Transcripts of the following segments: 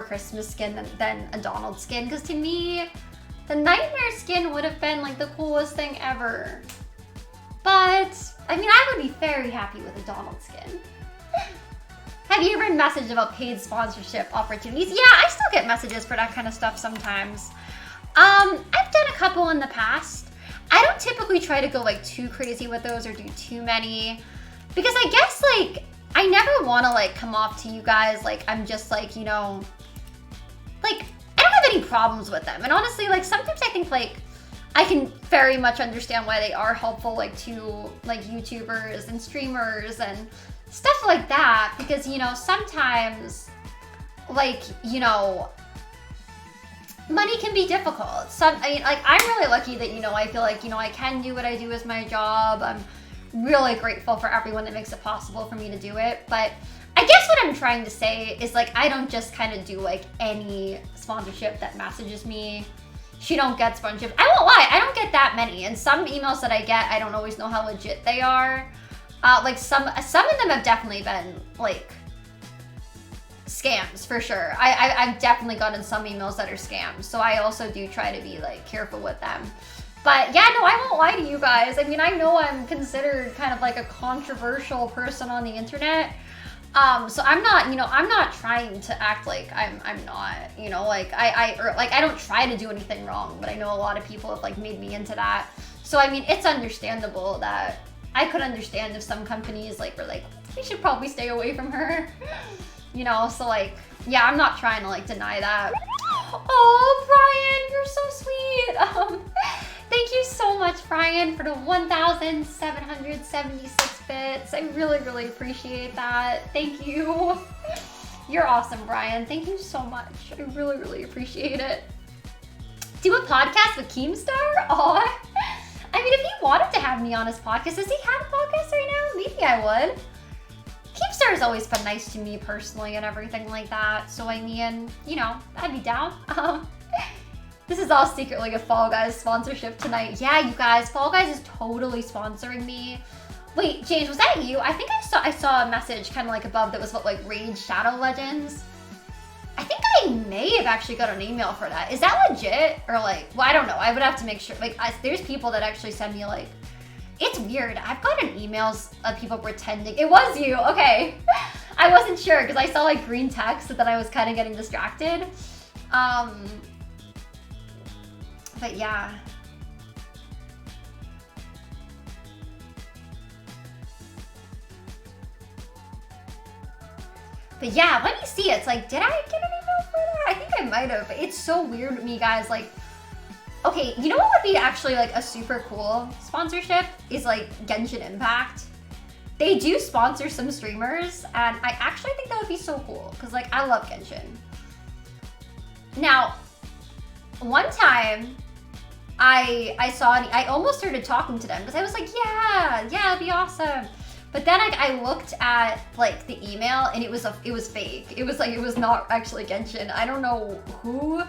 Christmas skin than a Donald skin, because to me, the Nightmare skin would have been like the coolest thing ever. But, I mean, I would be very happy with a Donald skin. Have you ever been messaged about paid sponsorship opportunities? Yeah, I still get messages for that kind of stuff sometimes. I've done a couple in the past. I don't typically try to go like too crazy with those or do too many, because I guess like I never want to like come off to you guys like I'm just like, you know, like I don't have any problems with them. And honestly, like sometimes I think like I can very much understand why they are helpful like to like YouTubers and streamers and stuff like that, because you know, sometimes like, you know, money can be difficult. I mean, like I'm really lucky that, you know, I feel like, you know, I can do what I do as my job. I'm really grateful for everyone that makes it possible for me to do it. But I guess what I'm trying to say is like I don't just kind of do like any sponsorship that messages me. She don't get sponsorship. I won't lie, I don't get that many. And some emails that I get, I don't always know how legit they are. Like some of them have definitely been like scams for sure. I've definitely gotten some emails that are scams. So I also do try to be like careful with them. But yeah, no, I won't lie to you guys. I mean, I know I'm considered kind of like a controversial person on the internet. So I'm not, you know, I'm not trying to act like I'm not, you know, like I don't try to do anything wrong, but I know a lot of people have like made me into that. So I mean, it's understandable that I could understand if some companies like were like, we should probably stay away from her, you know. So like, yeah, I'm not trying to like deny that. Oh, Brian, you're so sweet. Thank you so much, Brian, for the 1,776 bits. I really, really appreciate that. Thank you. You're awesome, Brian. Thank you so much. I really, really appreciate it. Do a podcast with Keemstar? Aw. I mean, if he wanted to have me on his podcast, does he have a podcast right now? Maybe I would. Keemstar has always been nice to me personally and everything like that. So I mean, you know, I'd be down. This is all secretly a Fall Guys sponsorship tonight. Yeah, you guys, Fall Guys is totally sponsoring me. Wait, James, was that you? I think I saw a message kind of like above that was about like Raid Shadow Legends. I think I may have actually got an email for that. Is that legit? Or like, well, I don't know. I would have to make sure. Like, there's people that actually send me like, it's weird. I've gotten emails of people pretending. It was you, okay. I wasn't sure because I saw like green text that I was kind of getting distracted. But yeah. But yeah, when you see it, it's like, did I get an email for that? I think I might have. It's so weird to me, guys. Like, okay, you know what would be actually like a super cool sponsorship is like Genshin Impact. They do sponsor some streamers, and I actually think that would be so cool because like I love Genshin. Now, one time I almost started talking to them because I was like, yeah, it'd be awesome. But then I looked at like the email and it was fake. It was like, it was not actually Genshin. I don't know who.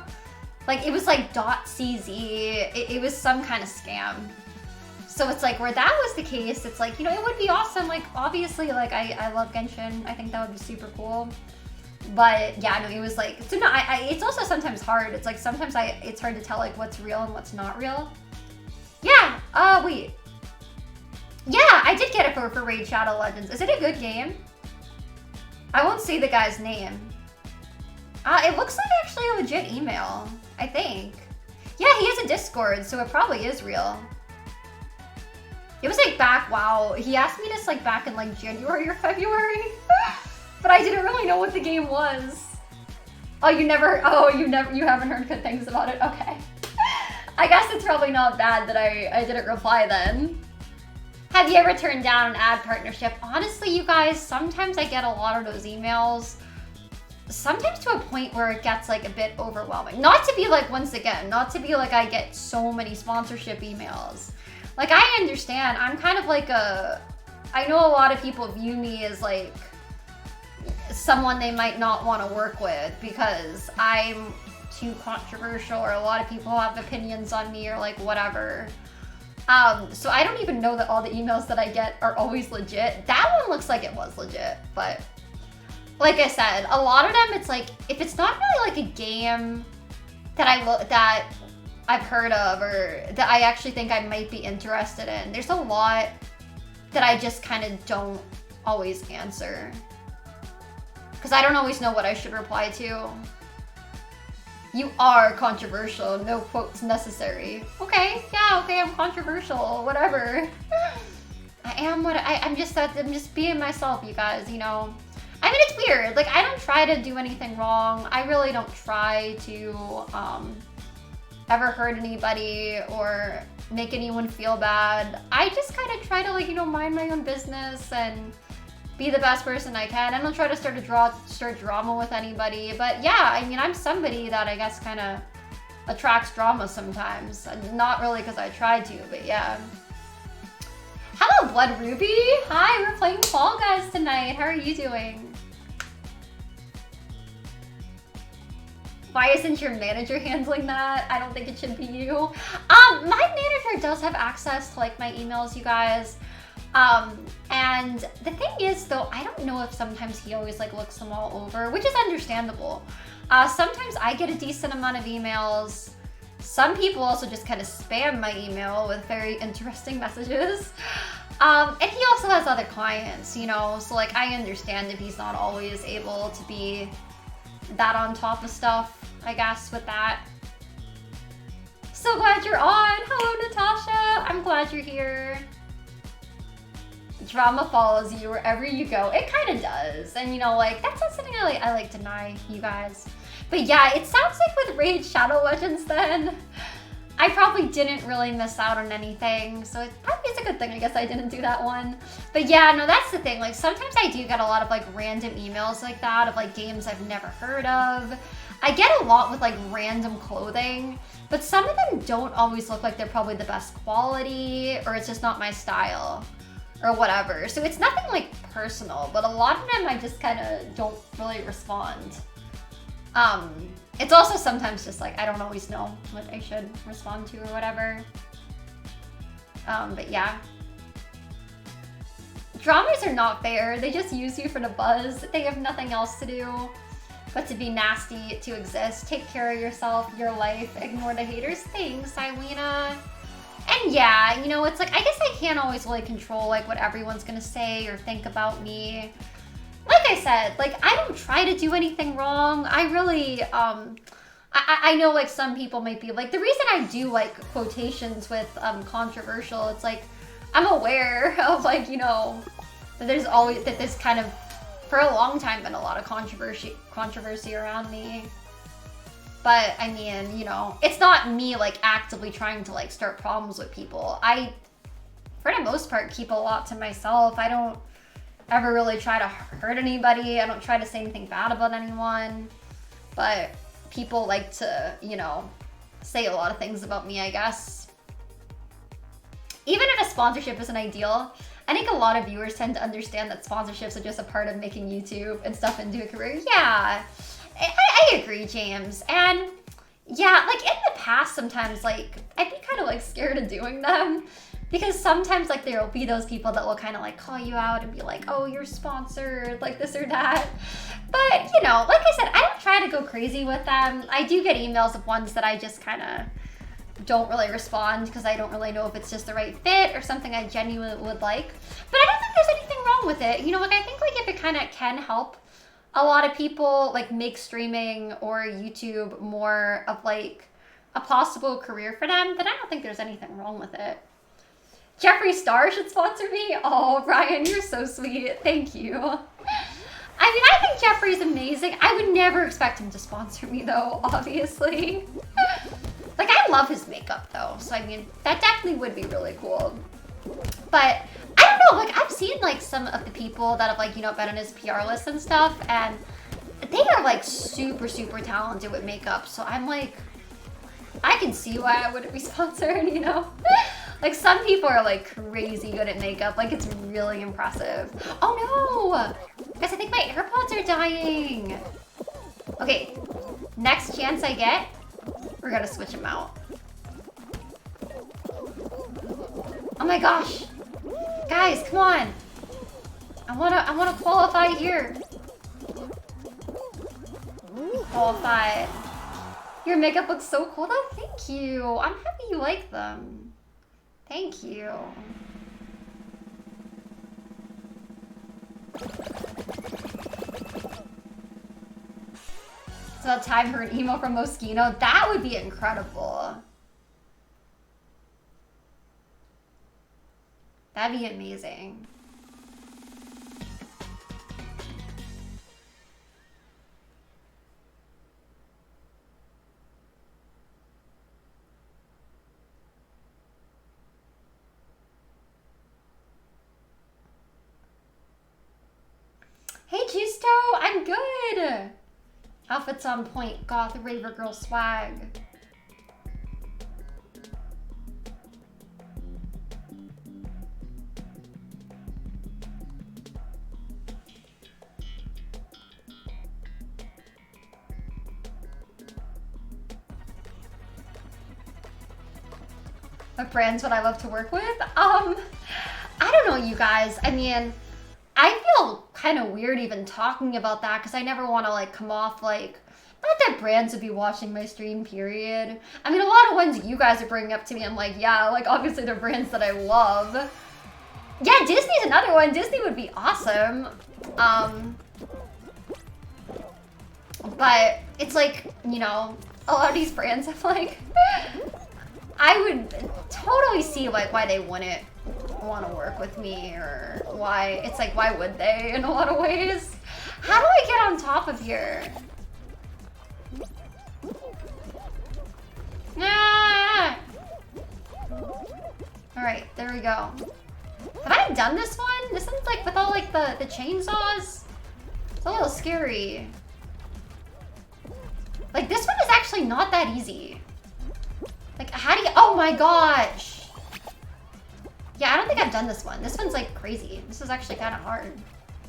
Like it was like .cz. It was some kind of scam. So it's like where that was the case, it's like, you know, it would be awesome. Like obviously like I love Genshin. I think that would be super cool. But yeah, no, it was like, so no, it's also sometimes hard. It's like sometimes it's hard to tell like what's real and what's not real. Yeah, wait. Yeah, I did get it for Raid Shadow Legends. Is it a good game? I won't say the guy's name. It looks like actually a legit email, I think. Yeah, he has a Discord, so it probably is real. It was like back, wow. He asked me this like back in like January or February. But I didn't really know what the game was. You haven't heard good things about it? Okay. I guess it's probably not bad that I didn't reply then. Have you ever turned down an ad partnership? Honestly, you guys, sometimes I get a lot of those emails. Sometimes to a point where it gets like a bit overwhelming. Not to be like, once again, not to be like I get so many sponsorship emails. Like I understand, I'm kind of like I know a lot of people view me as like someone they might not want to work with because I'm too controversial or a lot of people have opinions on me or like whatever. So I don't even know that all the emails that I get are always legit. That one looks like it was legit, but like I said, a lot of them, it's like, if it's not really like a game that I've heard of or that I actually think I might be interested in, there's a lot that I just kind of don't always answer. Because I don't always know what I should reply to. You are controversial, no quotes necessary. Okay, yeah, okay, I'm controversial, whatever. I am what I'm just being myself, you guys, you know. I mean, it's weird. Like, I don't try to do anything wrong. I really don't try to ever hurt anybody or make anyone feel bad. I just kind of try to, like, you know, mind my own business and be the best person I can. I don't try to start drama with anybody. But yeah, I mean, I'm somebody that I guess kind of attracts drama sometimes. Not really because I tried to, but yeah. Hello, Blood Ruby. Hi, we're playing Fall Guys tonight. How are you doing? Why isn't your manager handling that? I don't think it should be you. My manager does have access to like my emails, you guys. And the thing is though, I don't know if sometimes he always like looks them all over, which is understandable. Sometimes I get a decent amount of emails. Some people also just kind of spam my email with very interesting messages. And he also has other clients, you know, so like I understand if he's not always able to be that on top of stuff, I guess, with that. So glad you're on. Hello, Natasha. I'm glad you're here. Drama follows you wherever you go. It kind of does. And you know, like, that's not something I like deny, you guys. But yeah, it sounds like with Raid Shadow Legends then, I probably didn't really miss out on anything. So it probably is a good thing, I guess I didn't do that one. But yeah, no, that's the thing. Like sometimes I do get a lot of like random emails like that of like games I've never heard of. I get a lot with like random clothing, but some of them don't always look like they're probably the best quality or it's just not my style or whatever. So it's nothing like personal, but a lot of them I just kind of don't really respond. It's also sometimes just like, I don't always know what I should respond to or whatever. But yeah. Dramas are not fair. They just use you for the buzz. They have nothing else to do but to be nasty, to exist. Take care of yourself, your life, ignore the haters. Thanks, Eileena. And yeah, you know, it's like, I guess I can't always really control like what everyone's gonna say or think about me. Like I said, like, I don't try to do anything wrong. I really, I know like some people might be like, the reason I do like quotations with controversial, it's like, I'm aware of like, you know, that there's kind of, for a long time, been a lot of controversy around me. But I mean, you know, it's not me like actively trying to like start problems with people. I, for the most part, keep a lot to myself. I don't ever really try to hurt anybody. I don't try to say anything bad about anyone. But people like to, you know, say a lot of things about me, I guess. Even if a sponsorship isn't ideal, I think a lot of viewers tend to understand that sponsorships are just a part of making YouTube and stuff into a career. Yeah, I agree, James. And yeah, like in the past, sometimes like I'd be kind of like scared of doing them because sometimes like there'll be those people that will kind of like call you out and be like, oh, you're sponsored, like this or that. But you know, like I said, I don't try to go crazy with them. I do get emails of ones that I just kind of don't really respond because I don't really know if it's just the right fit or something I genuinely would like. But I don't think there's anything wrong with it. You know, like I think like if it kind of can help a lot of people like make streaming or YouTube more of like a possible career for them, then I don't think there's anything wrong with it. Jeffree Star should sponsor me. Oh, Brian, you're so sweet. Thank you. I mean, I think Jeffree's amazing. I would never expect him to sponsor me though, obviously. Like, I love his makeup though, so I mean, that definitely would be really cool. But I don't know, like I've seen like some of the people that have like, you know, been on his PR list and stuff, and they are like super, super talented with makeup. So I'm like, I can see why I wouldn't be sponsored, you know? Like some people are like crazy good at makeup, like it's really impressive. Oh no, guys, I think my AirPods are dying. Okay, next chance I get, we're gonna switch them out. Oh my gosh. Guys, come on. I wanna qualify here. qualified. Your makeup looks so cool though. Thank you. I'm happy you like them. Thank you. It's about time for an emo from Moschino. That would be incredible. That'd be amazing. Hey Justo, I'm good. Outfits on point, goth raver girl swag. What brands would I love to work with? I don't know, you guys. I mean, I feel kind of weird even talking about that because I never want to like come off like, not that brands would be watching my stream, period. I mean, a lot of ones you guys are bringing up to me, I'm like, yeah, like obviously they're brands that I love. Yeah, Disney's another one. Disney would be awesome. But it's like, you know, a lot of these brands, I'm like, I would totally see like why they wouldn't want to work with me, or why it's like, why would they in a lot of ways. How do I get on top of here? Ah! All right, there we go. Have I done this one? This one's like with all like the chainsaws. It's a little scary. Like this one is actually not that easy. Like how do you, oh my gosh. Yeah, I don't think I've done this one. This one's like crazy. This is actually kind of hard.